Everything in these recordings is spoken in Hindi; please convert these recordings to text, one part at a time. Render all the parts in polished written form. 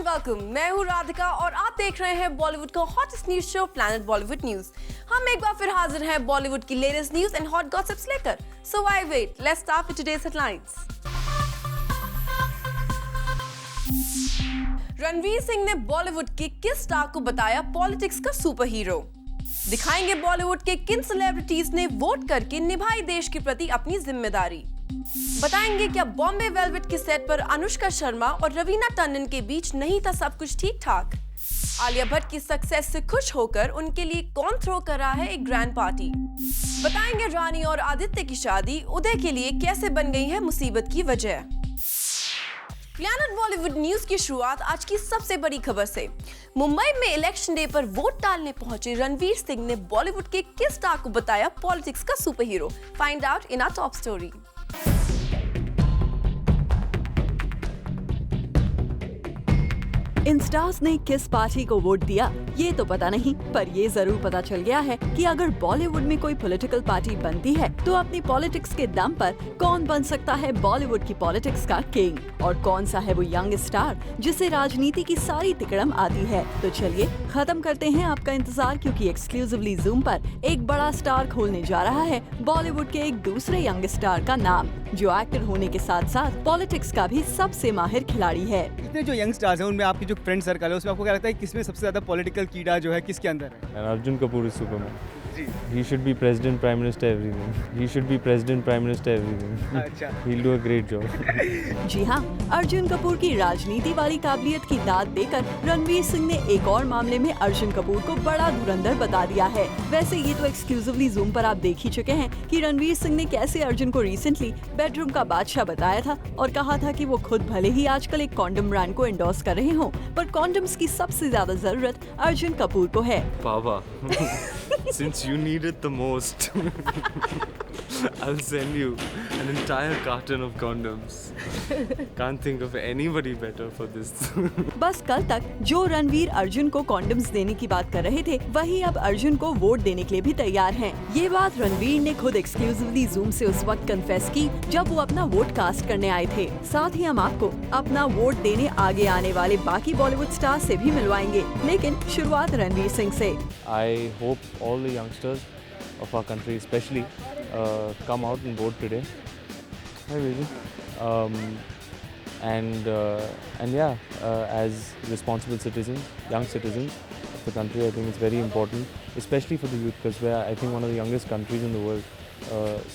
वेलकम। मैं हूँ राधिका और आप देख रहे हैं बॉलीवुड का hottest news show Planet Bollywood news. हम एक बार फिर हाजिर हैं बॉलीवुड की latest news and hot gossips लेकर। So why wait, let's start with today's headlines. Ranveer Singh ने बॉलीवुड के किस स्टार को बताया पॉलिटिक्स का सुपर हीरो। दिखाएंगे बॉलीवुड के किन सेलिब्रिटीज ने वोट करके निभाई देश के प्रति अपनी जिम्मेदारी। बताएंगे क्या बॉम्बे वेलवेट के सेट पर अनुष्का शर्मा और रवीना टंडन के बीच नहीं था सब कुछ ठीक ठाक। आलिया भट्ट की सक्सेस से खुश होकर उनके लिए कौन थ्रो कर रहा है एक ग्रैंड पार्टी। बताएंगे रानी और आदित्य की शादी उदय के लिए कैसे बन गई है मुसीबत की वजह। प्लैनेट बॉलीवुड न्यूज की शुरुआत आज की सबसे बड़ी खबर से। मुंबई में इलेक्शन डे पर वोट डालने पहुंचे रणवीर सिंह ने बॉलीवुड के किस स्टार को बताया पॉलिटिक्स का super hero. Find out in our top story. इन स्टार्स ने किस पार्टी को वोट दिया ये तो पता नहीं, पर ये जरूर पता चल गया है कि अगर बॉलीवुड में कोई पॉलिटिकल पार्टी बनती है तो अपनी पॉलिटिक्स के दम पर कौन बन सकता है बॉलीवुड की पॉलिटिक्स का किंग, और कौन सा है वो यंग स्टार जिसे राजनीति की सारी तिकड़म आती है। तो चलिए खत्म करते हैं आपका इंतजार, क्योंकि एक्सक्लूसिवली जूम पर एक बड़ा स्टार खोलने जा रहा है बॉलीवुड के एक दूसरे यंग स्टार का नाम, जो एक्टर होने के साथ साथ पॉलिटिक्स का भी सबसे माहिर खिलाड़ी है। इतने जो यंग स्टार्स हैं उनमें आपकी जो फ्रेंड सर्कल है उसमें आपको क्या लगता है किसमें सबसे ज्यादा पॉलिटिकल कीड़ा जो है किसके अंदर है? Arjun Kapoor is Superman. He should be president, prime minister, everything. He should be president, prime minister, everything. अच्छा। He'll do a great job. जी हाँ, अर्जुन कपूर की राजनीति वाली काबिलियत की दाद देकर रणवीर सिंह ने एक और मामले में अर्जुन कपूर को बड़ा धुरंधर बता दिया है। वैसे ये तो एक्सक्लूसिवली जूम पर आप देख ही चुके हैं कि रणवीर सिंह ने कैसे अर्जुन को रिसेंटली बेडरूम का बादशाह बताया था और कहा था कि वो खुद भले ही आजकल एक कॉन्डम ब्रांड को एंडोर्स कर रहे हों, पर कॉन्डम्स की सबसे ज्यादा जरूरत अर्जुन कपूर को है। Baba, since you need it the most, I'll send you an entire carton of condoms. Can't think of anybody better for this. बस कल तक जो रणवीर अर्जुन को कॉन्डम्स देने की बात कर रहे थे, वही अब अर्जुन को वोट देने के लिए भी तैयार हैं। ये बात रणवीर ने खुद एक्सक्लूसिवली जूम से उस वक्त कन्फेस की जब वो अपना वोट कास्ट करने आए थे। साथ ही हम आपको अपना वोट देने आगे आने वाले बाकी बॉलीवुड स्टार से भी मिलवाएंगे, लेकिन शुरुआत रणवीर सिंह से। I hope all the youngsters of our country especially come out and vote today. Hi, Vijay. And yeah, as responsible citizens, young citizens of the country, I think it's very important, especially for the youth, because we're, I think, one of the youngest countries in the world.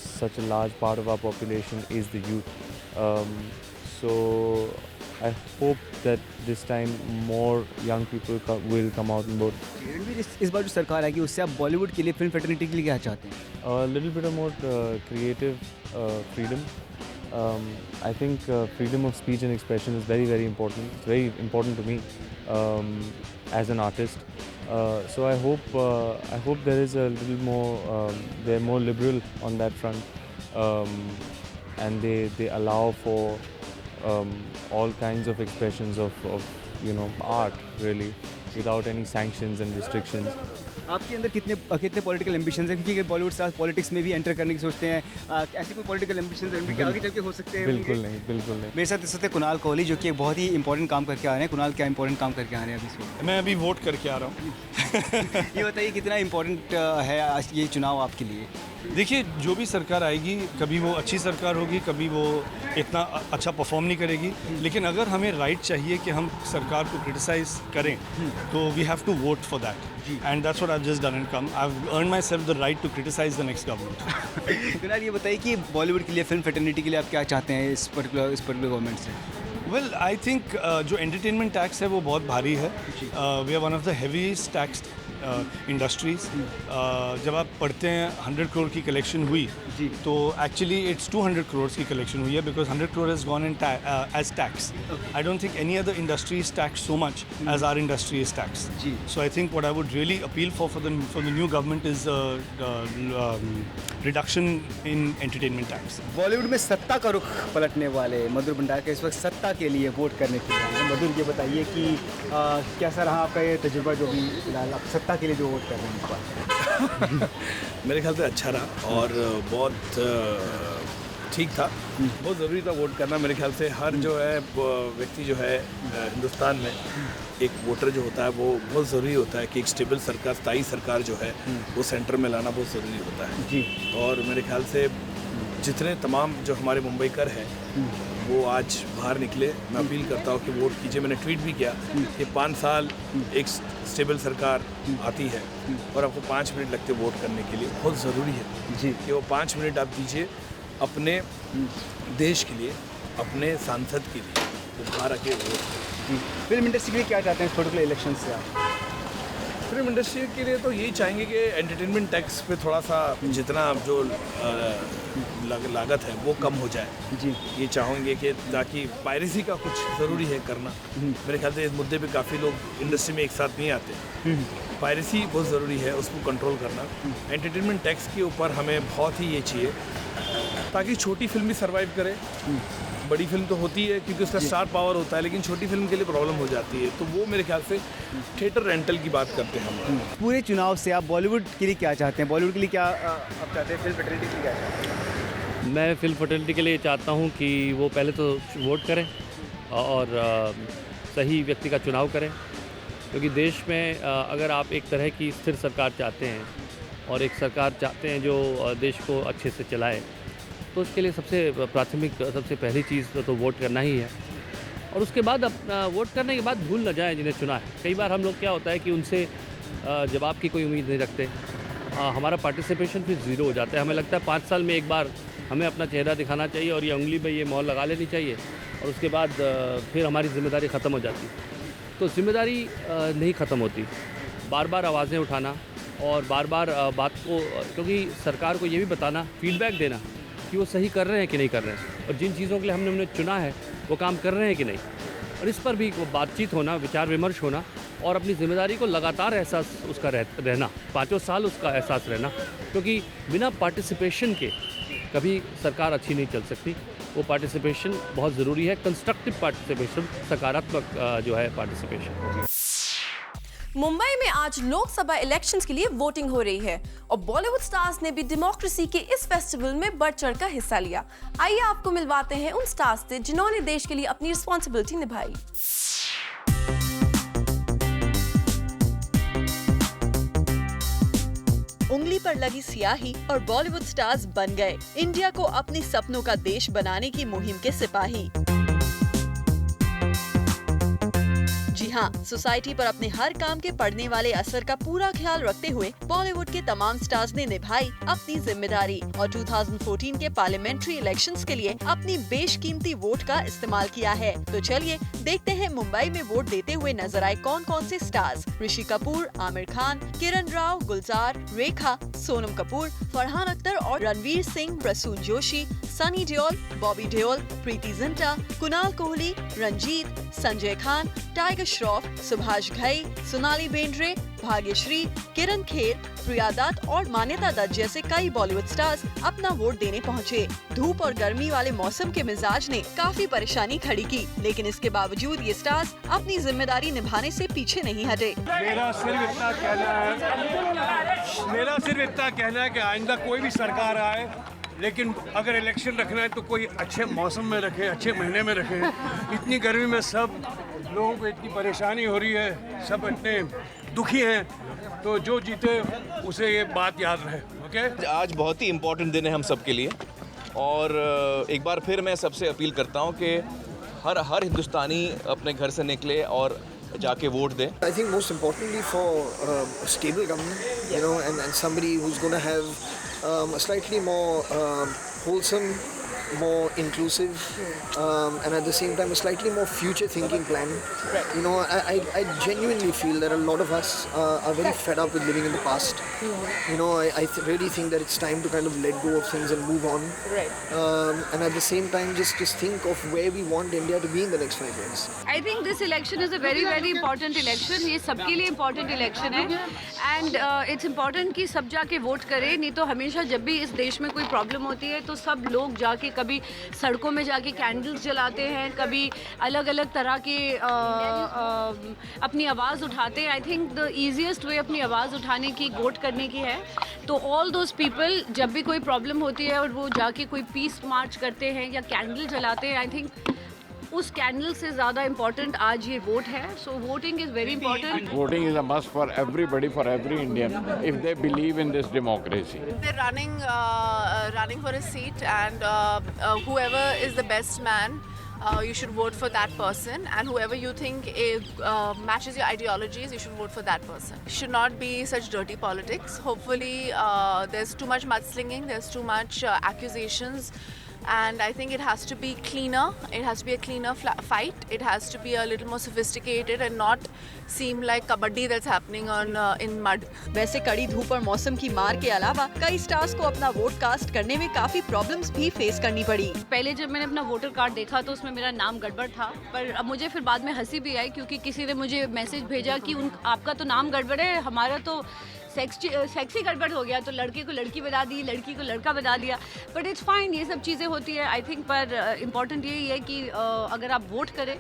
Such a large part of our population is the youth. So I hope that this time more young people will come out and vote. Ranveer, इस बार जो सरकार आएगी उससे आप बॉलीवुड के लिए फिल्म फेटर्निटी के लिए क्या चाहते हैं? A little bit of more creative freedom. I think freedom of speech and expression is very, very important. It's very important to me as an artist. So I hope there is a little more. They're more liberal on that front, and they allow for all kinds of expressions of art, really, without any sanctions and restrictions. आपके अंदर कितने पॉलिटिकल एम्बिशंस हैं, क्योंकि बॉलीवुड स्टार्स पॉलिटिक्स में भी एंटर करने की सोचते हैं, ऐसे कोई पॉलिटिकल एम्बिशंस रणवीर के आगे चल के हो सकते हैं? बिल्कुल नहीं। मेरे साथ इस वक्त कुणाल कोहली जो कि एक बहुत ही इंपॉर्टेंट काम करके आ रहे हैं। कुणाल, क्या इंपॉर्टेंट काम करके आ रहे हैं अभी इस वक्त? मैं अभी वोट करके आ रहा हूँ। ये बताइए कितना इंपॉर्टेंट है आज ये चुनाव आपके लिए? देखिए, जो भी सरकार आएगी, कभी वो अच्छी सरकार होगी, कभी वो इतना अच्छा परफॉर्म नहीं करेगी, लेकिन अगर हमें राइट चाहिए कि हम सरकार को क्रिटिसाइज करें तो we have to vote for that, and that's what I have just done and come. I have earned myself the right to criticise the next government. Kunal, ये बताइए कि बॉलीवुड के लिए फिल्म फेटर्निटी के लिए आप क्या चाहते हैं इस पर्टिकुलर गवर्नमेंट से? वेल, आई थिंक जो एंटरटेनमेंट टैक्स है वो बहुत भारी है। We are one of the heaviest tax industries. जब आप पढ़ते हैं 100 करोड़ की कलेक्शन हुई तो एक्चुअली इट्स 200 करोड़ की कलेक्शन हुई है, because 100 crore has gone in as tax. I don't think any other industry is tax so much as our industry is tax. So I think what I would really appeal for the new government is reduction in entertainment tax. Bollywood में सत्ता का रुख पलटने वाले मधुर भंडारकर इस वक्त सत्ता के लिए वोट करने के लिए। मधुर, ये बताइए कि कैसा रहा आपका ये तजुर्बा, जो भी फिलहाल आप सत्ता के लिए जो वोट कर रहे हैं इस बार? मेरे ख्याल से अच्छा रहा और बहुत ठीक था। बहुत ज़रूरी था वोट करना मेरे ख्याल से। हर जो है व्यक्ति जो है हिंदुस्तान में एक वोटर जो होता है वो बहुत ज़रूरी होता है कि एक स्टेबल सरकार, स्थायी सरकार जो है वो सेंटर में लाना बहुत ज़रूरी होता है जी। और मेरे ख्याल से जितने तमाम जो हमारे मुंबईकर हैं वो आज बाहर निकले। मैं अपील करता हूँ कि वोट कीजिए। मैंने ट्वीट भी किया कि 5 साल एक स्टेबल सरकार आती है और आपको 5 मिनट लगते वोट करने के लिए। बहुत ज़रूरी है जी कि वो 5 मिनट आप दीजिए अपने देश के लिए, अपने सांसद के लिए, वो बाहर आके वोट। जी। फिल्म इंडस्ट्री के लिए क्या चाहते हैं इस पर्टिकुलर इलेक्शन से आप? फिल्म इंडस्ट्री के लिए तो यही चाहेंगे कि एंटरटेनमेंट टैक्स पे थोड़ा सा जितना जो लागत है वो कम हो जाए। जी। ये चाहेंगे कि ताकि पायरेसी का कुछ ज़रूरी है करना। मेरे ख्याल से इस मुद्दे पे काफ़ी लोग इंडस्ट्री में एक साथ नहीं आते। पायरेसी बहुत ज़रूरी है, उसको कंट्रोल करना। एंटरटेनमेंट टैक्स के ऊपर हमें बहुत ही ये चाहिए ताकि छोटी फिल्म भी सर्वाइव करे। बड़ी फिल्म तो होती है क्योंकि उसका स्टार पावर होता है, लेकिन छोटी फिल्म के लिए प्रॉब्लम हो जाती है। तो वो मेरे ख्याल से थिएटर रेंटल की बात करते हैं हम। पूरे चुनाव से आप बॉलीवुड के लिए क्या चाहते हैं? बॉलीवुड के लिए क्या आप चाहते हैं? फिल्म फेटर्निटी के लिए क्या चाहते हैं? मैं फिल्म फर्टिलिटी के लिए चाहता हूं कि वो पहले तो वोट करें और सही व्यक्ति का चुनाव करें, क्योंकि देश में अगर आप एक तरह की स्थिर सरकार चाहते हैं और एक सरकार चाहते हैं जो देश को अच्छे से चलाए, तो उसके लिए सबसे प्राथमिक, सबसे पहली चीज़ तो वोट करना ही है। और उसके बाद वोट करने के बाद भूल न जाएं जिन्हें चुना है। कई बार हम लोग क्या होता है कि उनसे जवाब की कोई उम्मीद नहीं रखते, हमारा पार्टिसिपेशन फिर ज़ीरो हो जाता है। हमें लगता है 5 साल में एक बार हमें अपना चेहरा दिखाना चाहिए और ये उंगली में ये मोहर लगा लेनी चाहिए और उसके बाद फिर हमारी जिम्मेदारी ख़त्म हो जाती। तो जिम्मेदारी नहीं ख़त्म होती। बार बार आवाज़ें उठाना और बार बार बात को, क्योंकि सरकार को ये भी बताना, फीडबैक देना कि वो सही कर रहे हैं कि नहीं कर रहे हैं और जिन चीज़ों के लिए हमने उन्हें चुना है वो काम कर रहे हैं कि नहीं, और इस पर भी बातचीत होना, विचार विमर्श होना और अपनी जिम्मेदारी को लगातार एहसास उसका रहना, 5 साल उसका एहसास रहना, क्योंकि बिना पार्टिसिपेशन के कभी सरकार अच्छी नहीं चल सकती। वो पार्टिसिपेशन बहुत ज़रूरी है, कंस्ट्रक्टिव पार्टिसिपेशन, सकारात्मक जो है पार्टिसिपेशन। मुंबई में आज लोकसभा इलेक्शंस के लिए वोटिंग हो रही है और बॉलीवुड स्टार्स ने भी डेमोक्रेसी के इस फेस्टिवल में बढ़ चढ़ कर हिस्सा लिया। आइए आपको मिलवाते हैं उन स्टार्स से जिन्होंने देश के लिए अपनी रिस्पॉन्सिबिलिटी निभाई। उंगली पर लगी स्याही और बॉलीवुड स्टार्स बन गए इंडिया को अपने सपनों का देश बनाने की मुहिम के सिपाही। जी हाँ, सोसाइटी पर अपने हर काम के पड़ने वाले असर का पूरा ख्याल रखते हुए बॉलीवुड के तमाम स्टार्स ने निभाई अपनी जिम्मेदारी और 2014 के पार्लियामेंट्री इलेक्शंस के लिए अपनी बेशकीमती वोट का इस्तेमाल किया है। तो चलिए देखते हैं मुंबई में वोट देते हुए नजर आए कौन कौन से स्टार्स। ऋषि कपूर, आमिर खान, किरण राव, गुलजार, रेखा, सोनम कपूर, फरहान अख्तर और रणवीर सिंह, प्रसून जोशी, सनी देओल, बॉबी देओल, प्रीति जिंटा, कुणाल कोहली, रंजीत, संजय खान, टाइगर श्रॉफ, सुभाष घई, सोनाली बेंद्रे, भाग्यश्री, किरण खेर, प्रिया दत्त और मान्यता दत्त जैसे कई बॉलीवुड स्टार्स अपना वोट देने पहुंचे। धूप और गर्मी वाले मौसम के मिजाज ने काफी परेशानी खड़ी की, लेकिन इसके बावजूद ये स्टार्स अपनी जिम्मेदारी निभाने से पीछे नहीं हटे। मेरा सिर्फ इतना कहना है कि आइंदा कोई भी सरकार आए, लेकिन अगर इलेक्शन रखना है तो कोई अच्छे मौसम में रखे, अच्छे महीने में रखे। इतनी गर्मी में सब लोगों को इतनी परेशानी हो रही है, सब इतने दुखी हैं, तो जो जीते उसे ये बात याद रहे। ओके, आज बहुत ही इम्पोर्टेंट दिन है हम सब के लिए और एक बार फिर मैं सबसे अपील करता हूँ कि हर हिंदुस्तानी अपने घर से निकले और जाके vote they. I think most importantly for a stable government, you know, and somebody who's going to have a slightly more wholesome, more inclusive, and at the same time a slightly more future-thinking plan. You know, I genuinely feel that a lot of us are very fed up with living in the past. You know, I really think that it's time to kind of let go of things and move on. And at the same time, just think of where we want India to be in the next 5 years. I think this election is a very important election. ये सबके लिए important election है and it's important कि सब जाके वोट करें। नहीं तो हमेशा जब भी इस देश में कोई प्रॉब्लम होती है तो सब लोग जाके कभी सड़कों में जाके कैंडल्स जलाते हैं, कभी अलग अलग तरह के अपनी आवाज़ उठाते हैं। आई थिंक द ईजीएस्ट वे अपनी आवाज़ उठाने की, वोट करने की है। तो ऑल दोज पीपल, जब भी कोई प्रॉब्लम होती है और वो जाके कोई पीस मार्च करते हैं या कैंडल जलाते हैं, आई थिंक उस कैंडल से ज़्यादा इम्पोर्टेंट आज ये वोट है। So voting is very important. Voting is a must for everybody, for every Indian, if they believe in this democracy. They're running for a seat, and whoever is the best man, you should vote for that person, and whoever you think matches your ideologies, you should vote for that person. Should not be such dirty politics. Hopefully, there's too much mudslinging, there's too much accusations. And I think it has to be cleaner. It has to be a cleaner fight. It has to be a little more sophisticated and not seem like kabaddi that's happening in mud. वैसे कड़ी धूप और मौसम की मार के अलावा कई स्टार्स को अपना वोट कास्ट करने में काफी प्रॉब्लम्स भी फेस करनी पड़ी। पहले जब मैंने अपना वोटर कार्ड देखा तो उसमें मेरा नाम गड़बड़ था, पर अब मुझे फिर बाद में हंसी भी आई क्योंकि किसी ने मुझे मैसेज भेजा कि आपका तो नाम गड़बड़ है, हमारा तो सेक्सी गड़बड़ हो गया, तो लड़के को लड़की बना दी, लड़की को लड़का बना दिया। बट इट्स फाइन, ये सब चीज़ें होती है आई थिंक। पर इम्पॉर्टेंट यही है कि अगर आप वोट करें,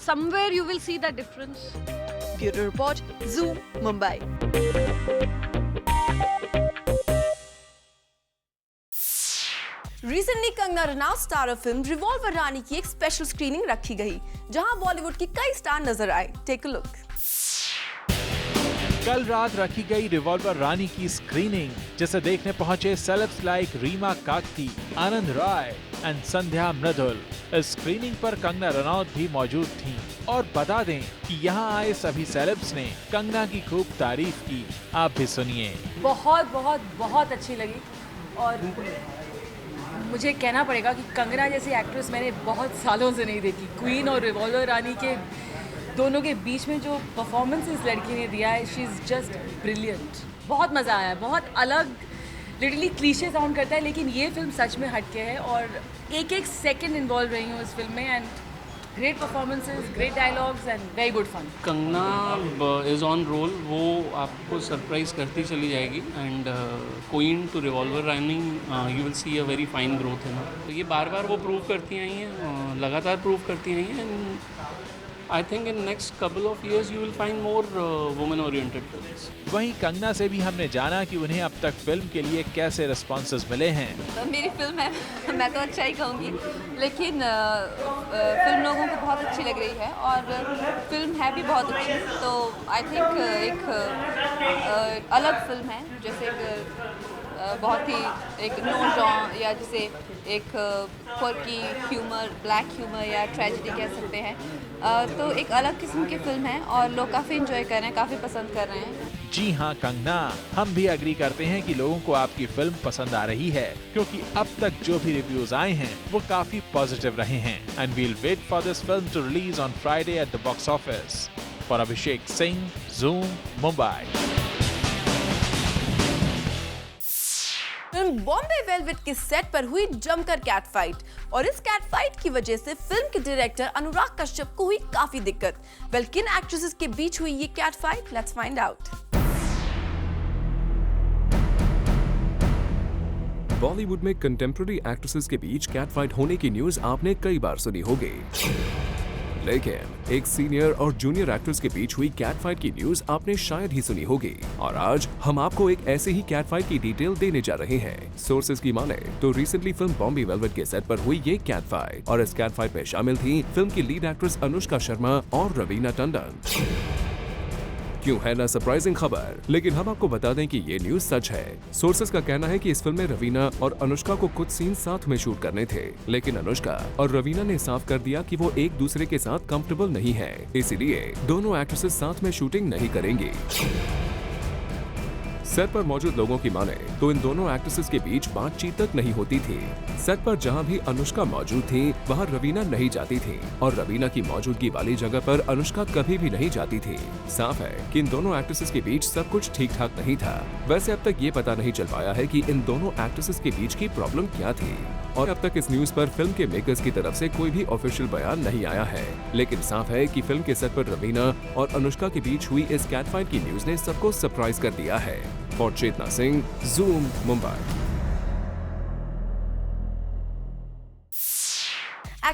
somewhere you will see the difference. Bureau report, Zoom, Mumbai. Recently Kangana Ranaut starrer film Revolver Rani की एक स्पेशल स्क्रीनिंग रखी गई, जहां बॉलीवुड के कई स्टार नजर आए। Take a look. कल रात रखी गई रिवॉल्वर रानी की स्क्रीनिंग, जिसे देखने पहुंचे celebs like Reema Kakati, Anand Rai and Sandhya Mridul. इस स्क्रीनिंग पर कंगना रनौत भी मौजूद थीं। और बता दें कि यहाँ आए सभी सेलेब्स ने कंगना की खूब तारीफ की। आप भी सुनिए। बहुत बहुत बहुत अच्छी लगी, और मुझे कहना पड़ेगा कि कंगना जैसी एक्ट्रेस मैंने बहुत सालों से नहीं देखी। क्वीन और रिवॉल्वर रानी के दोनों के बीच में जो परफॉर्मेंस इस लड़की ने दिया है, शी इज़ जस्ट ब्रिलियंट। बहुत मज़ा आया, बहुत अलग, लिटरली क्लीशे साउंड करता है, लेकिन ये फिल्म सच में हटके है और एक एक सेकंड इन्वॉल्व रही हूँ इस फिल्म में। And great performances, great dialogues and very good fun. Kangana is on roll, वो आपको सरप्राइज करती चली जाएगी। And Queen to Revolver Rani, you will see a very fine growth है ना। तो ये बार बार वो प्रूव करती आई हैं, लगातार प्रूव करती आई हैं। And I think in next couple of years you will find more women-oriented films. वहीं कंगना से भी हमने जाना कि उन्हें अब तक फिल्म के लिए कैसे रिस्पॉन्सेस मिले हैं। तो मेरी फिल्म है, मैं तो अच्छा ही कहूँगी, लेकिन फिल्म लोगों को बहुत अच्छी लग रही है और फिल्म है भी बहुत अच्छी। तो आई थिंक एक अलग फिल्म है, जैसे बहुत ही एक नो जॉन, या जैसे एक क्वर्की ह्यूमर, ब्लैक ह्यूमर या ट्रेजेडी कह सकते हैं। तो एक अलग किस्म की फिल्म है और लोग काफ़ी एंजॉय कर रहे हैं, काफ़ी पसंद कर रहे हैं। जी हाँ कंगना, हम भी एग्री करते हैं कि लोगों को आपकी फिल्म पसंद आ रही है, क्योंकि अब तक जो भी रिव्यूज आए हैं वो काफी पॉजिटिव रहे हैं। And we'll wait for this film to release on Friday at the box office. For Abhishek Singh, Zoom, Mumbai. Film Bombay Velvet के सेट पर हुई जमकर कैट फाइट, और इस कैट फाइट की वजह से फिल्म के डायरेक्टर अनुराग कश्यप को हुई काफी दिक्कत। वेल, किन एक्ट्रेसेस के बीच हुई ये cat fight? Let's find out. Bollywood में कंटेम्प्रेरी एक्ट्रेसेस के बीच कैट फाइट होने की न्यूज आपने कई बार सुनी होगी, लेकिन एक सीनियर और जूनियर एक्टर्स के बीच हुई कैट फाइट की न्यूज आपने शायद ही सुनी होगी। और आज हम आपको एक ऐसे ही कैट फाइट की डिटेल देने जा रहे हैं। सोर्सेज की माने तो रिसेंटली फिल्म बॉम्बे वेलवेट के सेट पर हुई ये कैट फाइट, और इस कैट फाइट में शामिल थी फिल्म की लीड एक्ट्रेस अनुष्का शर्मा और रवीना टंडन। क्यों है ना सरप्राइजिंग खबर, लेकिन हम आपको बता दें कि ये न्यूज सच है। सोर्सेज का कहना है कि इस फिल्म में रवीना और अनुष्का को कुछ सीन साथ में शूट करने थे, लेकिन अनुष्का और रवीना ने साफ कर दिया कि वो एक दूसरे के साथ कंफर्टेबल नहीं है, इसीलिए दोनों एक्ट्रेसेस साथ में शूटिंग नहीं करेंगी। सेट पर मौजूद लोगों की माने तो इन दोनों एक्ट्रेसेस के बीच बातचीत तक नहीं होती थी। सेट पर जहां भी अनुष्का मौजूद थी वहां रवीना नहीं जाती थी, और रवीना की मौजूदगी वाली जगह पर अनुष्का कभी भी नहीं जाती थी। साफ है कि इन दोनों एक्ट्रेसेस के बीच सब कुछ ठीक ठाक नहीं था। वैसे अब तक ये पता नहीं चल पाया है कि इन दोनों एक्ट्रेसेस के बीच की प्रॉब्लम क्या थी, और अब तक इस न्यूज पर फिल्म के मेकर्स की तरफ से कोई भी ऑफिशियल बयान नहीं आया है। लेकिन साफ है कि फिल्म के सेट पर रवीना और अनुष्का के बीच हुई इस कैट फाइट की न्यूज ने सबको सरप्राइज कर दिया है। For Chetna Singh, Zoom, Mumbai.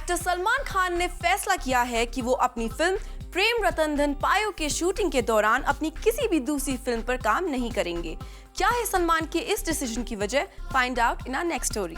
Actor Salman Khan ने फैसला किया है कि वो अपनी फिल्म प्रेम रतन धन पायो के शूटिंग के दौरान अपनी किसी भी दूसरी फिल्म पर काम नहीं करेंगे। क्या है सलमान के इस डिसीजन की वजह? Find out in our next story.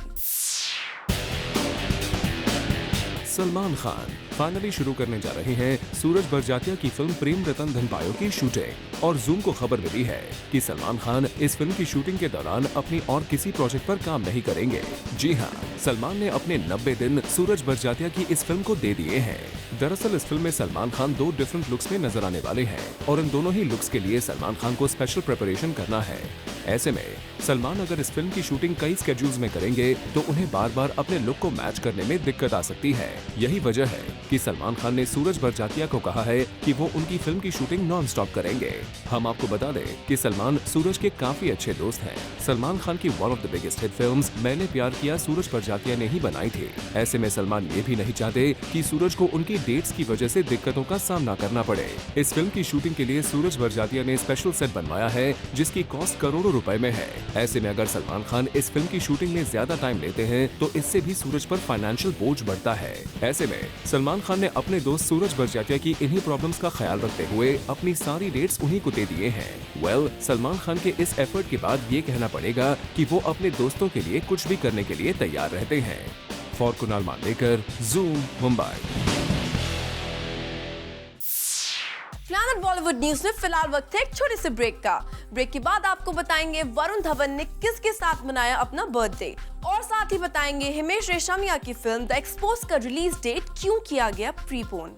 Salman Khan finally शुरू करने जा रहे हैं सूरज बरजातिया की फिल्म प्रेम रतन धन पायो की शूटिंग और जूम को खबर मिली है कि सलमान खान इस फिल्म की शूटिंग के दौरान अपनी और किसी प्रोजेक्ट पर काम नहीं करेंगे। जी हां, सलमान ने अपने 90 दिन सूरज बरजातिया की इस फिल्म को दे दिए हैं। दरअसल इस फिल्म में सलमान खान 2 डिफरेंट लुक्स में नजर आने वाले हैं और इन दोनों ही लुक्स के लिए सलमान खान को स्पेशल प्रिपरेशन करना है। ऐसे में सलमान अगर इस फिल्म की शूटिंग कई स्केड्यूल्स में करेंगे तो उन्हें बार बार अपने लुक को मैच करने में दिक्कत आ सकती है। यही वजह है कि सलमान खान ने सूरज बरजातिया को कहा है कि वो उनकी फिल्म की शूटिंग नॉन स्टॉप करेंगे। हम आपको बता दें कि सलमान सूरज के काफी अच्छे दोस्त हैं। सलमान खान की one of the biggest hit films मैंने प्यार किया सूरज बरजातिया ने ही बनाई थी। ऐसे में सलमान ये भी नहीं चाहते कि सूरज को उनकी डेट्स की वजह से दिक्कतों का सामना करना पड़े। इस फिल्म की शूटिंग के लिए सूरज बरजातिया ने स्पेशल सेट बनवाया है जिसकी कॉस्ट करोड़ों रुपए में है। ऐसे में अगर सलमान खान इस फिल्म की शूटिंग में ज्यादा टाइम लेते हैं तो इससे भी सूरज पर फाइनेंशियल बोझ बढ़ता है। ऐसे में सलमान खान ने अपने दोस्त सूरज बरजातिया की इन्हीं प्रॉब्लम्स का ख्याल रखते हुए अपनी सारी डेट्स उन्हीं को दे दिए हैं। सलमान खान के इस एफर्ट के बाद ये कहना पड़ेगा कि वो अपने दोस्तों के लिए कुछ भी करने के लिए तैयार रहते हैं। For Kunal Mandekar, zoom, Mumbai. Planet Bollywood news में फिलहाल वक्त है एक छोटे से ब्रेक का। ब्रेक के बाद आपको बताएंगे वरुण धवन ने किसके साथ मनाया अपना बर्थडे और साथ ही बताएंगे हिमेश रेशमिया की फिल्म द एक्सपोज का रिलीज डेट क्यों किया गया प्रीपोन।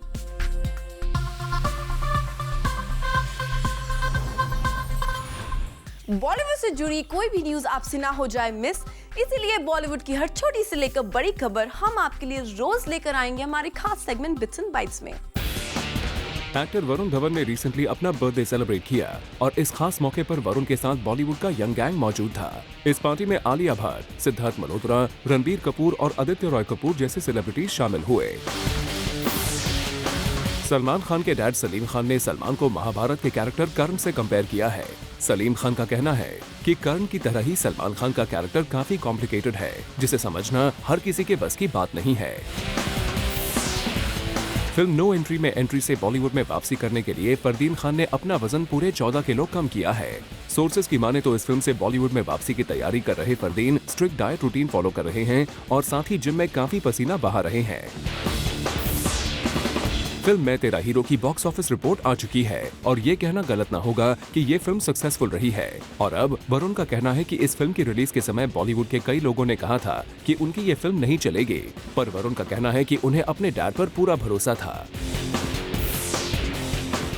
बॉलीवुड से जुड़ी कोई भी न्यूज आपसे ना हो जाए मिस, इसीलिए बॉलीवुड की हर छोटी से लेकर बड़ी खबर हम आपके लिए रोज लेकर आएंगे हमारे खास सेगमेंट बिट्स एंड बाइट्स में। एक्टर वरुण धवन ने रिसेंटली अपना बर्थडे सेलिब्रेट किया और इस खास मौके पर वरुण के साथ बॉलीवुड का यंग गैंग मौजूद था। इस पार्टी में आलिया भट्ट, सिद्धार्थ मल्होत्रा, रणबीर कपूर और आदित्य रॉय कपूर जैसे सेलिब्रिटीज शामिल हुए। सलमान खान के डैड सलीम खान ने सलमान को महाभारत के कैरेक्टर कर्ण से कंपेयर किया है। सलीम खान का कहना है कि कर्ण की तरह ही सलमान खान का कैरेक्टर काफी कॉम्प्लिकेटेड है जिसे समझना हर किसी के बस की बात नहीं है। फिल्म नो एंट्री में एंट्री से बॉलीवुड में वापसी करने के लिए फरदीन खान ने अपना वजन पूरे 14 किलो कम किया है। सोर्सेज की माने तो इस फिल्म से बॉलीवुड में वापसी की तैयारी कर रहे Fardeen strict diet routine follow कर रहे हैं और साथ ही जिम में काफी पसीना बहा रहे हैं। फिल्म मैं तेरा हीरो की बॉक्स ऑफिस रिपोर्ट आ चुकी है और ये कहना गलत ना होगा कि ये फिल्म सक्सेसफुल रही है। और अब वरुण का कहना है कि इस फिल्म की रिलीज के समय बॉलीवुड के कई लोगों ने कहा था कि उनकी ये फिल्म नहीं चलेगी, पर वरुण का कहना है कि उन्हें अपने डैड पर पूरा भरोसा था।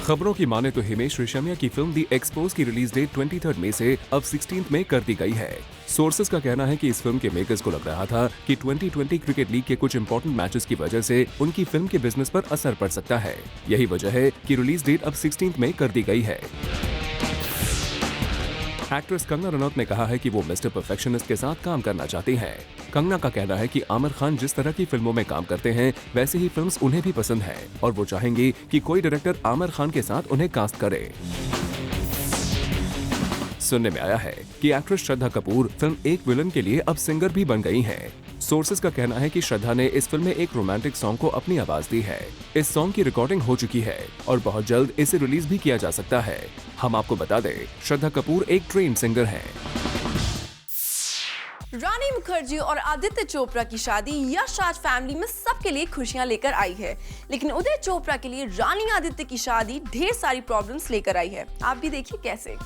खबरों की माने तो हिमेश रेशमिया की फिल्म दी एक्सपोज की रिलीज डेट 23 मई से अब 16 मई कर दी गई है। सोर्सेज का कहना है कि इस फिल्म के मेकर्स को लग रहा था कि 2020 क्रिकेट लीग के कुछ इंपॉर्टेंट मैचेस की वजह से उनकी फिल्म के बिजनेस पर असर पड़ सकता है। यही वजह है कि रिलीज डेट अब 16 मई कर दी गई है। एक्ट्रेस कंगना रनौत ने कहा है कि वो मिस्टर परफेक्शनिस्ट के साथ काम करना चाहती हैं। कंगना का कहना है कि आमिर खान जिस तरह की फिल्मों में काम करते हैं वैसे ही फिल्म्स उन्हें भी पसंद है और वो चाहेंगी कि कोई डायरेक्टर आमिर खान के साथ उन्हें कास्ट करे। सुनने में आया है कि एक्ट्रेस श्रद्धा कपूर फिल्म एक विलन के लिए अब सिंगर भी बन गई हैं। सोर्सेज का कहना है कि श्रद्धा ने इस फिल्म में एक रोमांटिक सॉन्ग को अपनी आवाज दी है। इस सॉन्ग की रिकॉर्डिंग हो चुकी है और बहुत जल्द इसे रिलीज भी किया जा सकता है। हम आपको बता दें, श्रद्धा कपूर एक ट्रेन्ड सिंगर हैं। रानी मुखर्जी और आदित्य चोपड़ा की शादी यश राज फैमिली में सबके लिए खुशियां लेकर आई है, लेकिन उदय चोपड़ा के लिए रानी आदित्य की शादी ढेर सारी प्रॉब्लम्स लेकर आई है। आप भी देखिए कैसे।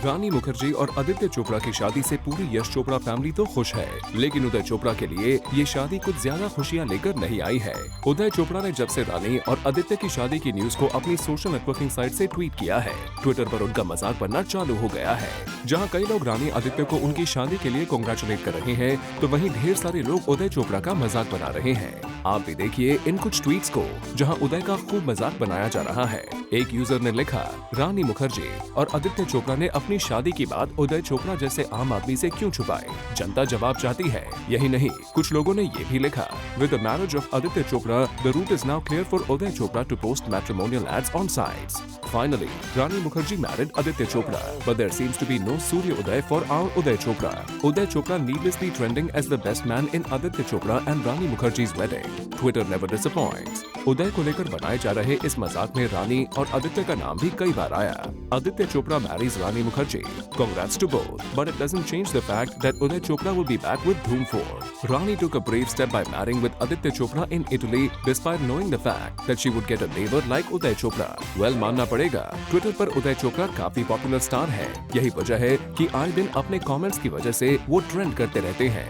रानी मुखर्जी और आदित्य चोपड़ा की शादी से पूरी यश चोपड़ा फैमिली तो खुश है, लेकिन उदय चोपड़ा के लिए ये शादी कुछ ज्यादा खुशियां लेकर नहीं आई है। उदय चोपड़ा ने जब से रानी और आदित्य की शादी की न्यूज को अपनी सोशल नेटवर्किंग साइट से ट्वीट किया है, ट्विटर पर उनका मजाक बनना चालू हो गया है। जहां कई लोग रानी आदित्य को उनकी शादी के लिए कांग्रेचुलेट कर रहे हैं, तो वहीं ढेर सारे लोग उदय चोपड़ा का मजाक बना रहे हैं। आप भी देखिए इन कुछ ट्वीट्स को, जहां उदय का खूब मजाक बनाया जा रहा है। एक यूजर ने लिखा, रानी मुखर्जी और आदित्य चोपड़ा ने अपनी शादी की बात उदय चोपड़ा जैसे आम आदमी से क्यों छुपाए? जनता जवाब चाहती है। यही नहीं, कुछ लोगों ने ये भी लिखा, with the marriage of Aditya Chopra the route is now clear for Uday Chopra to post matrimonial ads on sites. Finally, Rani Mukherjee married Aditya Chopra, but there seems to be no Surya Uday for our Uday Chopra. Uday Chopra needlessly trending as the best man in Aditya Chopra and Rani Mukherjee's wedding. Twitter never disappoints. उदय को लेकर बनाए जा रहे इस मजाक में रानी और आदित्य का नाम भी कई बार आया. Aditya Chopra marries Rani Mukherjee. Congrats to both, but it doesn't change the fact that Uday Chopra will be back with Dhoom 4. Rani took a brave step by marrying with Aditya Chopra in Italy, despite knowing the fact that she would get a neighbor like Uday Chopra. Well, मानना पड़ेगा, ट्विटर पर उदय चोपड़ा काफी पॉपुलर स्टार है. यही वजह है कि आए दिन अपने कमेंट्स की वजह से वो ट्रेंड करते रहते हैं.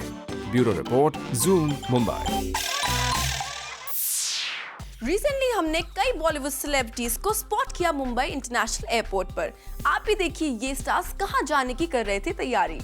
Bureau report, Zoom, Mumbai. Recently हमने कई बॉलीवुड सेलिब्रिटीज को स्पॉट किया मुंबई इंटरनेशनल एयरपोर्ट पर. आप भी देखिए ये स्टार्स कहां जाने की कर रहे थे तैयारी.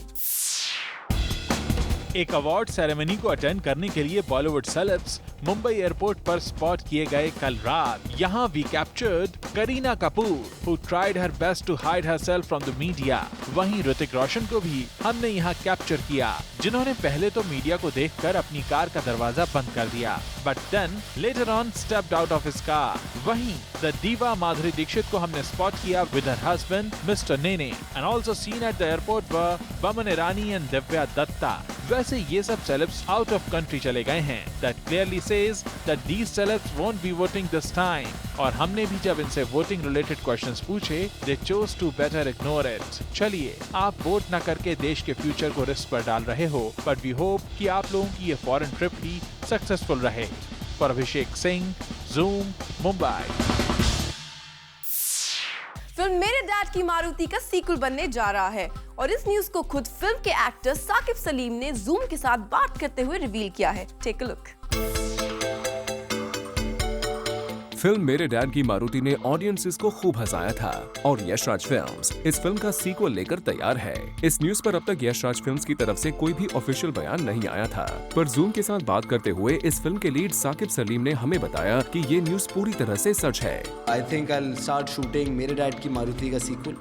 एक अवार्ड सेरेमनी को अटेंड करने के लिए बॉलीवुड सेलेब्स मुंबई एयरपोर्ट पर स्पॉट किए गए कल रात. यहाँ we captured Kareena Kapoor, who tried her best to hide herself from the media. वहीं ऋतिक रोशन को भी हमने यहाँ कैप्चर किया, जिन्होंने पहले तो मीडिया को देखकर अपनी कार का दरवाजा बंद कर दिया, but then later on stepped out of his car. वहीं द दीवा माधुरी दीक्षित को हमने स्पॉट किया with her husband Mr. Nene, and also seen at the airport were Boman Irani and Divya Datta. वैसे ये सब सेलेब्स आउट ऑफ कंट्री चले गए हैं. That clearly says that these celebs won't be voting this time. और हमने भी जब इनसे वोटिंग रिलेटेड क्वेश्चंस पूछे, they chose to better ignore it. चलिए, आप वोट न करके देश के फ्यूचर को रिस्क पर डाल रहे हो, but we hope कि आप लोगों की ये फॉरेन ट्रिप भी सक्सेसफुल रहे. For Abhishek Singh, Zoom, Mumbai. Film मेरे डैड की मारुति का सीक्वल बनने जा रहा है और इस न्यूज को खुद फिल्म के एक्टर साकिब सलीम ने जूम के साथ बात करते हुए रिवील किया है. Take a look. फिल्म मेरे डैड की मारुति ने ऑडियंसेस को खूब हंसाया था और यशराज फिल्म्स इस फिल्म का सीक्वल लेकर तैयार है. इस न्यूज पर अब तक यशराज फिल्म्स की तरफ से कोई भी ऑफिशियल बयान नहीं आया था, पर जूम के साथ बात करते हुए इस फिल्म के लीड साकिब सलीम ने हमें बताया कि ये न्यूज पूरी तरह से सच है. I think I'll start shooting मेरे डैड की मारुति का sequel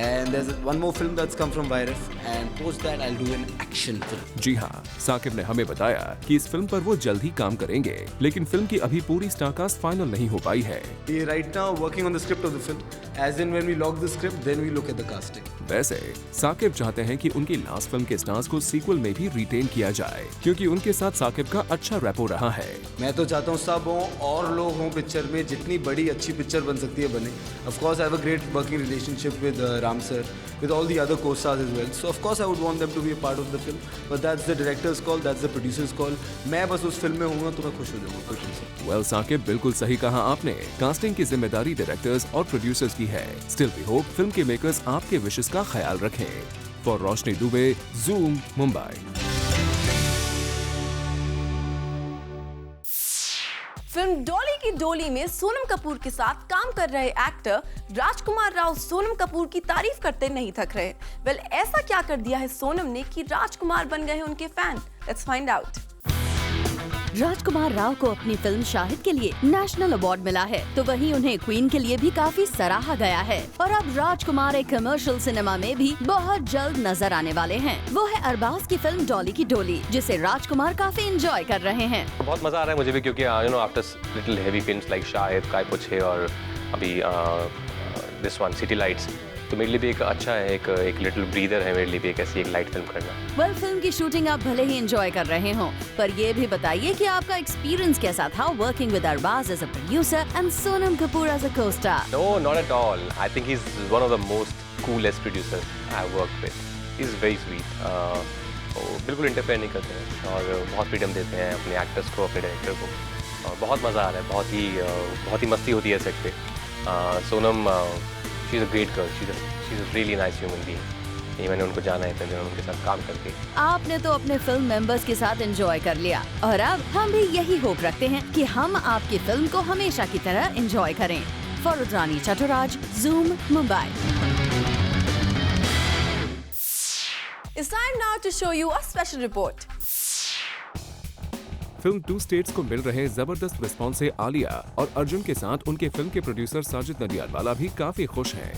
and there's one more film that's come from Virus and post that I'll do an action film. जी हाँ, साकिब ने हमें बताया कि इस फिल्म पर वो जल्द ही काम करेंगे, लेकिन फिल्म की अभी पूरी स्टारकास्ट फाइनल नहीं हो पाई है. Right now working on the script of the film. As in when we log the script, then we look at the casting. वैसे साकिब चाहते हैं कि उनकी लास्ट फिल्म के स्टार्स को सीक्वल में भी रिटेन किया जाए, क्योंकि उनके साथ साकिब का अच्छा रैपो रहा है. मैं तो चाहता हूँ सब हों और लोग हों पिक्चर में, जितनी बड़ी अच्छी पिक्चर बन सकती है बने. Of course, I have a great working relationship with Ram sir, with all the other co-stars as well. So of course I would want them to be a part of the film. But that's the director's call, that's the producer's call. मैं बस उस फिल्म में हूँगा तो मैं खुश हो जाऊँगा. Well, साकिब, बिल्कुल सही कहा आपने. कास्टिंग की जिम्मेदारी डायरेक्टर्स और प्रोड्यूसर्स की है. Still we hope फिल्म के मेकर्स आपके विशेस का ख्याल रखें. For Roshni Dubey, Zoom, Mumbai. Film Dolly की डोली में सोनम कपूर के साथ काम कर रहे एक्टर राजकुमार राव सोनम कपूर की तारीफ करते नहीं थक रहे. वेल, ऐसा क्या कर दिया है सोनम ने कि राजकुमार बन गए हैं उनके fan? Let's find out. Rajkumar Rao को अपनी फिल्म शाहिद के लिए नेशनल अवार्ड मिला है, तो वहीं उन्हें क्वीन के लिए भी काफी सराहा गया है. और अब राजकुमार एक कमर्शियल सिनेमा में भी बहुत जल्द नजर आने वाले हैं. वो है अरबाज की फिल्म डॉली की डोली, जिसे राजकुमार काफी एंजॉय कर रहे हैं. बहुत मजा आ रहा है मुझे भी, क्योंकि after little heavy films like Shahid, काय पुछे और अभी दिस वन सिटी लाइट्स, तो मेरे लिए भी एक अच्छा है, एक लिटिल ब्रीदर है मेरे लिए भी, एक ऐसी एक लाइट फिल्म करना. वेल, फिल्म की शूटिंग आप भले ही एंजॉय कर रहे हो, पर ये भी बताइए कि आपका एक्सपीरियंस कैसा था working with Arbaaz as a producer and Sonam Kapoor as a co-star. No, not at all. I think he's one of the most coolest producers I've worked with. He's very sweet. बिल्कुल इंटरफेयर नहीं करते हैं और बहुत फ्रीडम देते हैं अपने एक्टर्स को, अपने डायरेक्टर को, और बहुत मज़ा आ रहा है. बहुत ही मस्ती होती है सेट पे. Sonam she's a great girl. She's a really nice human being. ये मैंने उनको जाना है, तो उनके साथ काम करके. आपने तो अपने फिल्म मेंबर्स के साथ एंजॉय कर लिया, और अब हम भी यही होप रखते हैं कि हम आपकी फिल्म को हमेशा की तरह एंजॉय करें. फॉर रुद्रानी चटुराज, Zoom, मुंबई. It's time now to show you a special report. Film 2 States को मिल रहे जबरदस्त रिस्पॉन्स से आलिया और अर्जुन के साथ उनके फिल्म के प्रोड्यूसर साजिद नडियाडवाला भी काफी खुश हैं.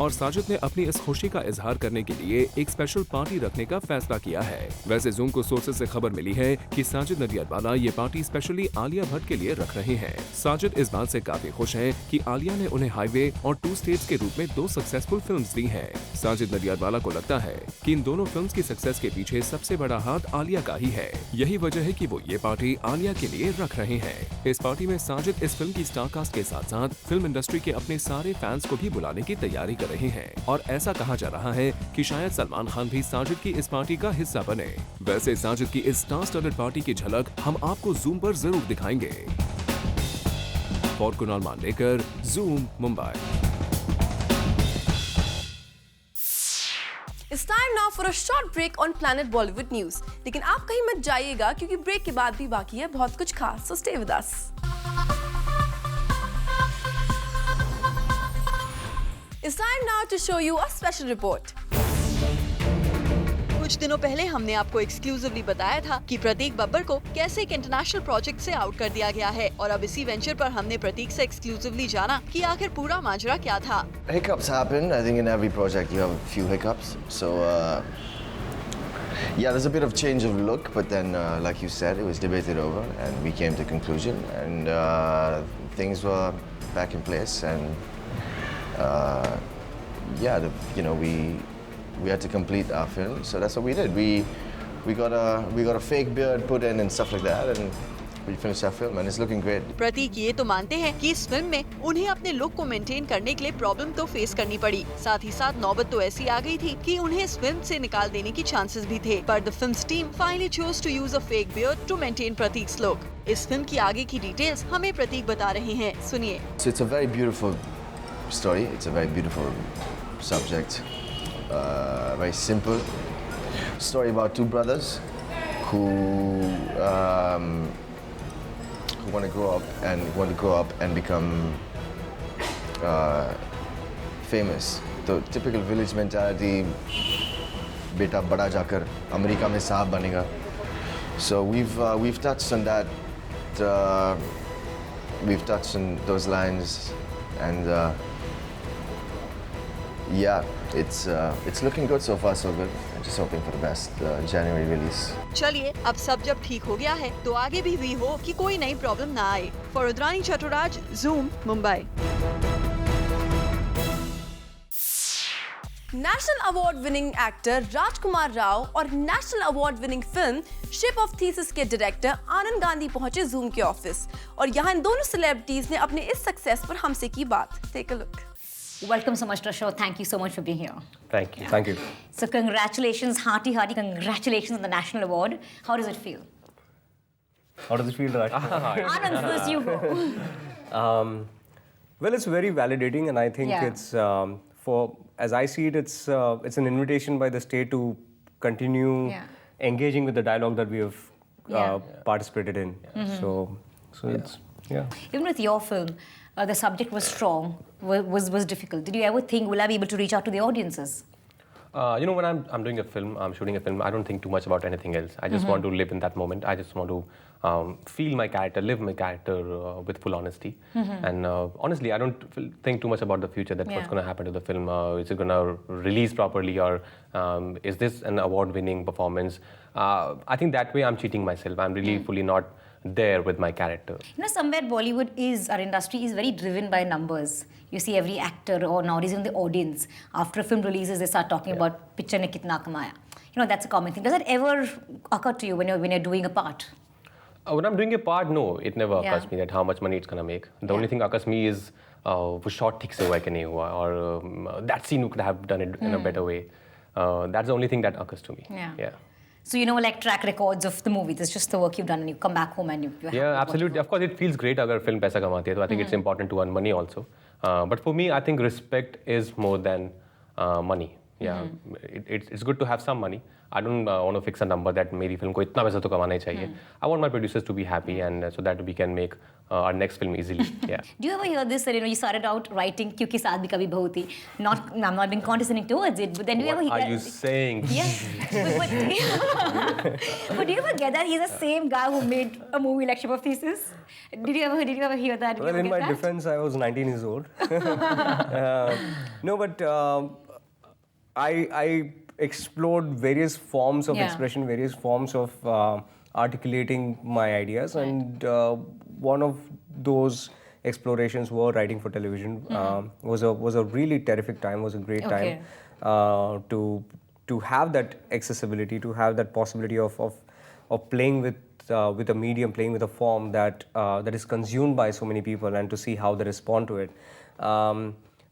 और साजिद ने अपनी इस खुशी का इजहार करने के लिए एक स्पेशल पार्टी रखने का फैसला किया है। वैसे जूम को सोर्सेज से खबर मिली है कि साजिद नडियाडवाला ये पार्टी स्पेशली आलिया भट्ट के लिए रख रहे हैं। साजिद इस बात से काफी खुश हैं कि आलिया ने उन्हें हाईवे और 2 स्टेट्स के रूप में 2 सक्सेसफुल फिल्म्स दी हैं। साजिद नडियाडवाला को लगता है कि इन दोनों फिल्म्स की सक्सेस के पीछे सबसे बड़ा हाथ आलिया का ही है। यही वजह है कि वो ये पार्टी आलिया के लिए रख रहे हैं। इस पार्टी में साजिद इस फिल्म की स्टार कास्ट के साथ साथ फिल्म इंडस्ट्री के अपने सारे फैंस को भी बुलाने की तैयारी कर रहे हैं और ऐसा कहा जा रहा है कि शायद सलमान खान भी साजिद की इस पार्टी का हिस्सा बने। वैसे साजिद की इस स्टार स्टडेड पार्टी की झलक हम आपको जूम पर जरूर दिखाएंगे। For Kunal Mandlekar, Zoom, Mumbai. It's time now for a short break on Planet Bollywood News. लेकिन आप कहीं मत जाइएगा क्योंकि ब्रेक के बाद भी बाकी है बहुत कुछ खास, so stay with us. It's time now to show you a special report. कुछ दिनों पहले हमने आपको एक्सक्लूसिवली बताया था कि प्रतीक बब्बर को कैसे एक इंटरनेशनल प्रोजेक्ट से आउट कर दिया गया है और अब इसी वेंचर पर हमने प्रतीक से एक्सक्लूसिवली जाना कि आखिर पूरा माजरा क्या था। Hiccups happen. I think in every project you have a few hiccups. So yeah, there's a bit of change of look, but then like you said, it was debated over and we came to conclusion and things were back in place and yeah, we had to complete our film, so that's what we did. We got a fake beard put in and stuff like that, and we finished our film, and it's looking great. प्रतीक ये तो मानते हैं कि इस फिल्म में उन्हें अपने लुक को मेंटेन करने के लिए प्रॉब्लम तो फेस करनी पड़ी, साथ ही साथ नौबत तो ऐसी आ गई थी कि उन्हें इस फिल्म से निकाल देने की चांसेस भी थे, पर the films team finally chose to use a fake beard to maintain Pratik's look. इस फिल्म की आगे की डिटेल्स हमें प्रतीक बता रहे हैं, सुनिए। So it's a very beautiful story. It's a very beautiful subject. Very simple story about 2 brothers who want to grow up and become famous. So typical village mentality, beta bada jakar America mein saab banega. So we've touched on that. We've touched on those lines and yeah, it's looking good so far, so good. I'm just hoping for the best. January release. चलिए, अब सब जब ठीक हो गया है, तो आगे भी हो कि कोई नई प्रॉब्लम ना आए। For Rudrani Chaturaj, Zoom, Mumbai. National award winning actor Rajkumar Rao और national award winning film Ship of Theseus के डायरेक्टर आनंद गांधी पहुंचे जूम के ऑफिस और यहाँ इन दोनों सेलिब्रिटीज ने अपने इस सक्सेस पर हमसे की बात। Take a look. Welcome so much to the show. Thank you so much for being here. Thank you. Thank you. So congratulations, hearty congratulations on the National Award. How does it feel? How does it feel, Raj? Anand, first you go. Well, it's very validating, and I think it's as I see it, it's an invitation by the state to continue engaging with the dialogue that we have participated in. So it's Even with your film, the subject was strong, was difficult. Did you ever think, will I be able to reach out to the audiences? When I'm doing a film, I'm shooting a film, I don't think too much about anything else. I just want to live in that moment. I just want to feel my character, live my character with full honesty. And honestly, I don't think too much about the future, that what's going to happen to the film. Is it going to release properly, or is this an award-winning performance? I think that way I'm cheating myself. I'm really fully not there with my character. Somewhere Bollywood our industry is very driven by numbers. You see every actor or nowadays even the audience, after a film releases, they start talking about picture ne kitna kamaya. That's a common thing. Does that ever occur to you when you're doing a part? When I'm doing a part, no, it never occurs me that how much money it's going to make. The only thing occurs me is wo shot thik se hua ke nahi hua, or that scene you could have done it in a better way. That's the only thing that occurs to me. Yeah. So like track records of the movie. It's just the work you've done, and you come back home and you yeah, absolutely. Of course, it feels great agar film paisa kamati hai, so I think it's important to earn money also. But for me, I think respect is more than money. It's good to have some money. I don't want to fix a number that मेरी फिल्म को इतना पैसा तो कमाना ही चाहिए. I want my producers to be happy and so that we can make our next film easily. Yeah. Do you ever hear this? You started out writing क्योंकि साथ भी कभी बहू थी. I'm not being condescending towards it, but then do you ever hear? What are you saying? Yeah. but do you ever get that he's the same guy who made a movie like Ship of Theseus? Did you ever hear that? Well, in my defense, I was 19 years old. No, but I explored various forms of expression, various forms of articulating my ideas, and one of those explorations were writing for television. Was a really terrific time. Was a great time to have that accessibility, to have that possibility of playing with a medium, playing with a form that is consumed by so many people, and to see how they respond to it.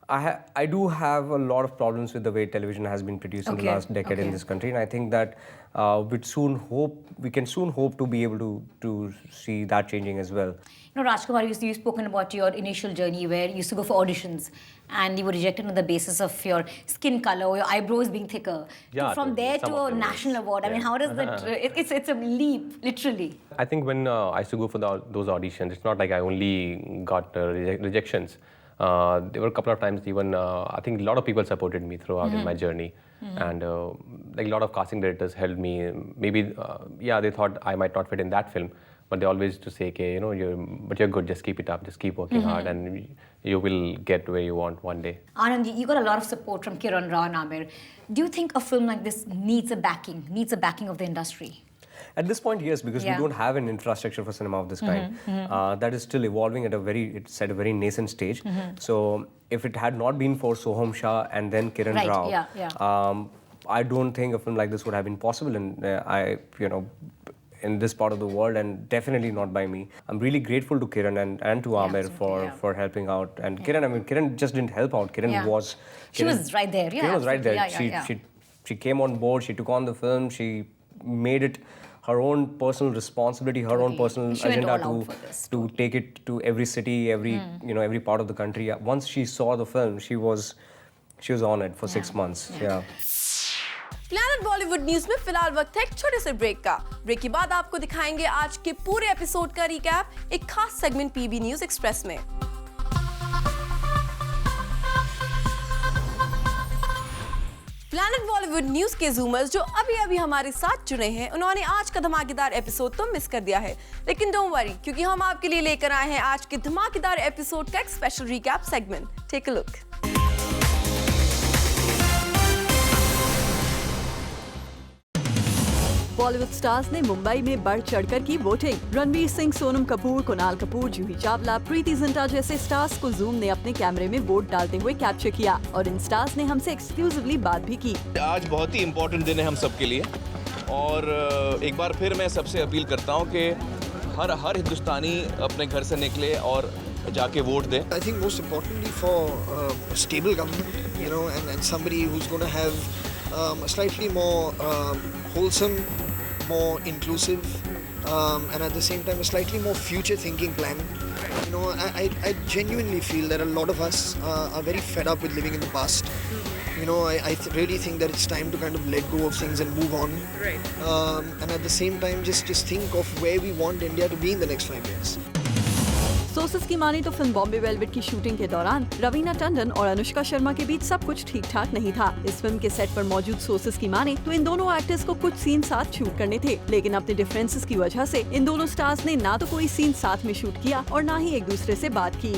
I do have a lot of problems with the way television has been produced in the last decade in this country, and I think that we can soon hope to be able to see that changing as well. You know, Rajkumar, you've spoken about your initial journey where you used to go for auditions and you were rejected on the basis of your skin color or your eyebrows being thicker. Yeah, from there to a national award, I mean, how does that? It's a leap, literally. I think when I used to go for those auditions, it's not like I only got rejections. There were a couple of times even I think a lot of people supported me throughout in my journey, and like a lot of casting directors helped me. Maybe they thought I might not fit in that film, but they always used to say, okay, you know, you're good, just keep it up, just keep working hard, and you will get where you want one day. Anand, you got a lot of support from Kiran Rao and Aamir. Do you think a film like this needs a backing of the industry? At this point, yes, because we don't have an infrastructure for cinema of this kind. That is still evolving at a very nascent stage. So if it had not been for Soham Shah and then Kiran Rao, I don't think a film like this would have been possible. And in this part of the world, and definitely not by me. I'm really grateful to Kiran and to Aamir for helping out. And Kiran just didn't help out. Kiran was right there. Kiran was right there. She came on board. She took on the film. She made it her own personal responsibility, her own personal agenda to take it to every city, every part of the country. Once she saw the film, she was on it for 6 months. Planet Bollywood news में फिलहाल वक्त है एक छोटे से ब्रेक का. ब्रेक के बाद आपको दिखाएंगे आज के पूरे एपिसोड का रिकैप एक खास सेगमेंट पीबी न्यूज एक्सप्रेस में. प्लैनेट बॉलीवुड न्यूज के जूमर्स जो अभी हमारे साथ जुड़े हैं, उन्होंने आज का धमाकेदार एपिसोड तो मिस कर दिया है, लेकिन डोंट वरी, क्योंकि हम आपके लिए लेकर आए हैं आज के धमाकेदार एपिसोड का एक special recap segment. Take a look. Bollywood stars ने मुंबई में बढ़ चढ़कर की वोटिंग. रणवीर सिंह, सोनम कपूर, कुणाल कपूर, जूही चावला, प्रीति जिंटा जैसे स्टार्स को जूम ने अपने कैमरे में वोट डालते हुए कैप्चर किया, और इन स्टार्स ने हमसे एक्सक्लूसिवली बात भी की. आज बहुत ही इम्पोर्टेंट दिन है हम सब के लिए, और एक बार फिर मैं सबसे अपील करता हूँ कि हर हिंदुस्तानी अपने घर से निकले और जाके vote they. I think most importantly for a stable government, and somebody who's going to have a slightly more wholesome, more inclusive, and at the same time a slightly more future-thinking plan. I genuinely feel that a lot of us are very fed up with living in the past. I really think that it's time to kind of let go of things and move on. Right. And at the same time, just think of where we want India to be in the next 5 years. Sources की माने तो फिल्म बॉम्बे वेलवेट की शूटिंग के दौरान रवीना टंडन और अनुष्का शर्मा के बीच सब कुछ ठीक ठाक नहीं था. इस फिल्म के सेट पर मौजूद सोर्सेस की माने तो इन दोनों एक्टर्स को कुछ सीन साथ शूट करने थे, लेकिन अपने डिफरेंसेस की वजह से इन दोनों स्टार्स ने ना तो कोई सीन साथ में शूट किया और ना ही एक दूसरे से बात की.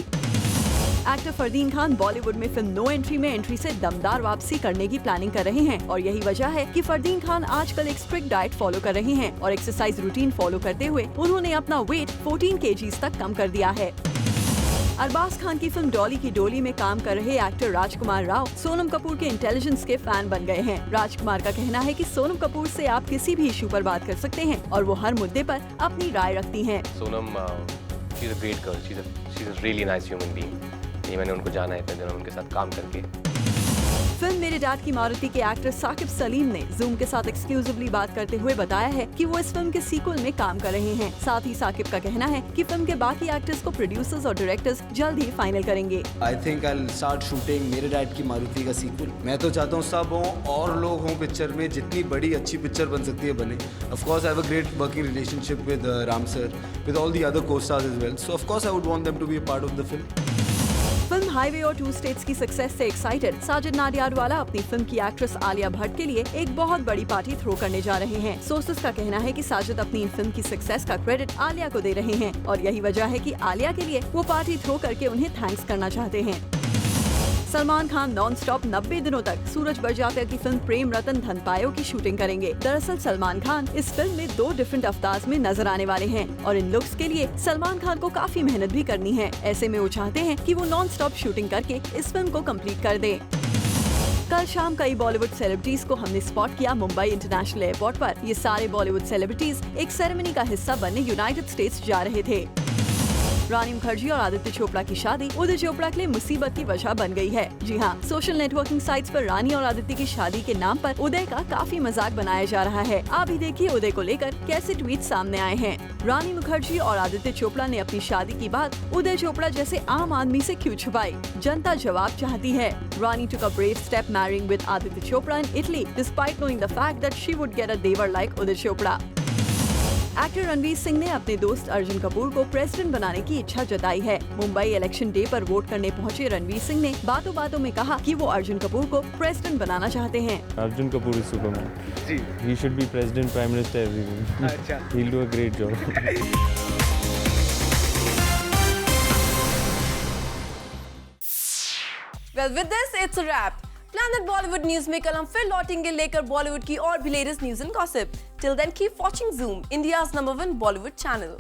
एक्टर फरदीन खान बॉलीवुड में फिल्म नो एंट्री में एंट्री से दमदार वापसी करने की प्लानिंग कर रहे हैं, और यही वजह है कि फरदीन खान आजकल एक स्ट्रिक्ट डाइट फॉलो कर रहे हैं और एक्सरसाइज रूटीन फॉलो करते हुए उन्होंने अपना वेट 14 kgs तक कम कर दिया है. अरबाज खान की फिल्म डॉली की डोली में काम कर रहे एक्टर राजकुमार राव सोनम कपूर के इंटेलिजेंस के फैन बन गए हैं. राजकुमार का कहना है कि सोनम कपूर से आप किसी भी इशू पर बात कर सकते हैं और वो हर मुद्दे पर अपनी राय रखती हैं. Sonam she's a great girl, she's a really nice human being. ये मैंने उनको जाना है इतने दिनों उनके साथ काम करके. फिल्म मेरे डैड की मारुति के एक्टर साकिब सलीम ने जूम के साथ एक्सक्लूसिवली बात करते हुए बताया है कि वो इस फिल्म के सीक्वल में काम कर रहे हैं। साथ ही साकिब का कहना है कि फिल्म के बाकी एक्टर्स को प्रोड्यूसर्स और डायरेक्टर्स जल्द ही फाइनल करेंगे। I think I'll start shooting मेरे डैड की मारुति का सीक्वल। मैं तो चाहता हूँ सब हों और लोग हों पिक्चर में, जितनी बड़ी अच्छी पिक्चर बन सकती है बने। Of course I have a great working relationship with Ram sir, with all the other co-stars as well. So of course I would want them to be a part of the film. Film highway और 2 स्टेट्स की सक्सेस से एक्साइटेड साजिद नाडियाडवाला अपनी फिल्म की एक्ट्रेस आलिया भट्ट के लिए एक बहुत बड़ी पार्टी थ्रो करने जा रहे हैं। सोर्सेस का कहना है कि साजिद अपनी इन फिल्म की सक्सेस का क्रेडिट आलिया को दे रहे हैं और यही वजह है कि आलिया के लिए वो पार्टी थ्रो करके उन्हें थैंक्स करना चाहते हैं। सलमान खान नॉन स्टॉप 90 दिनों तक सूरज बड़जात्या की फिल्म प्रेम रतन धन पायो की शूटिंग करेंगे। दरअसल सलमान खान इस फिल्म में 2 डिफरेंट अवतार में नजर आने वाले हैं और इन लुक्स के लिए सलमान खान को काफी मेहनत भी करनी है। ऐसे में वो चाहते हैं कि वो नॉन स्टॉप शूटिंग करके इस फिल्म को कंप्लीट कर दें। कल शाम कई बॉलीवुड सेलिब्रिटीज को हमने स्पॉट किया मुंबई इंटरनेशनल एयरपोर्ट पर। ये सारे बॉलीवुड सेलिब्रिटीज एक सेरेमनी का हिस्सा बनने यूनाइटेड स्टेट्स जा रहे थे। रानी मुखर्जी और आदित्य चोपड़ा की शादी उदय चोपड़ा के लिए मुसीबत की वजह बन गई है। जी हाँ, सोशल नेटवर्किंग साइट्स पर रानी और आदित्य की शादी के नाम पर उदय का काफी मजाक बनाया जा रहा है। आप ही देखिए उदय को लेकर कैसे ट्वीट सामने आए हैं। रानी मुखर्जी और आदित्य चोपड़ा ने अपनी शादी की बात उदय चोपड़ा जैसे आम आदमी से क्यों छुपाई? जनता जवाब चाहती है। रानी took a brave step marrying with Aditya Chopra in Italy, despite knowing the fact that she would get a devar like Uday Chopra. Actor Ranveer Singh ने अपने दोस्त अर्जुन कपूर को प्रेसिडेंट बनाने की इच्छा जताई है। मुंबई इलेक्शन डे पर वोट करने पहुंचे रणवीर सिंह ने बातों बातों में कहा कि वो अर्जुन कपूर को प्रेसिडेंट बनाना चाहते हैं। Arjun Kapoor is Superman. जी। He should be president, prime minister, everything. अच्छा। He'll do a great job. Well, with this, it's a wrap. Planet Bollywood News में कल हम फिर लौटेंगे लेकर बॉलीवुड की और भी latest news and gossip. Till then, keep watching Zoom, India's #1 Bollywood channel.